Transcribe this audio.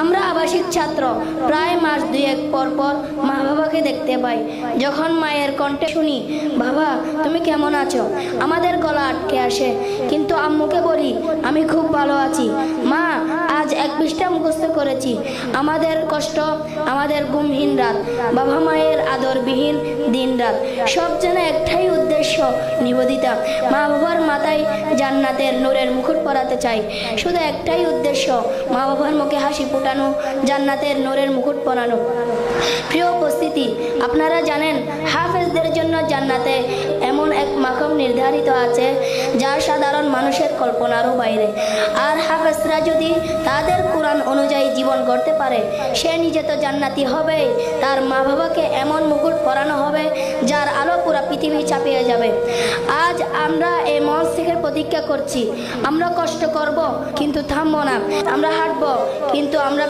আমরা আবাসিক ছাত্র, প্রায় মাস দুয়েক পর পর মা বাবাকে দেখতে পাই। যখন মায়ের কণ্ঠে শুনি, বাবা তুমি কেমন আছো, আমাদের গলা আটকে আসে। কিন্তু আম্মুকে বলি, আমি খুব ভালো আছি মা, আজ এক পৃষ্ঠা মুখস্থ করেছি। আমাদের কষ্ট, আমাদের ঘুমহীন রাত, বাবা মায়ের আদরবিহীন দিন রাত, সব যেন একটাই উদ্দেশ্য, নিবেদিতা। মা বাবার মাথায় জান্নাতের নূরের মুকুট পরাতে চাই। শুধু একটাই উদ্দেশ্য, মা বাবার মুখে হাসি ফোটানো, জান্নাতের নূরের মুকুট পরানো। প্রিয় উপস্থিতি, আপনারা জানেন হাফেজদের জন্য জান্নাতে এমন এক মাকাম নির্ধারিত আছে যা সাধারণ মানুষের কল্পনারও বাইরে। আর হাফেজরা যদি তাদের কোরআন অনুযায়ী জীবন গড়তে পারে, সে নিজে তো জান্নাতি হবে, তার মা বাবাকে এমন মুকুট পরানো হবে যার আলো পুরা পৃথিবী চাপিয়ে যাবে। আজ আমরা এই মঞ্চ থেকে প্রতিজ্ঞা করছি, আমরা কষ্ট করব কিন্তু থামবো না, আমরা হাঁটবো কিন্তু আমরা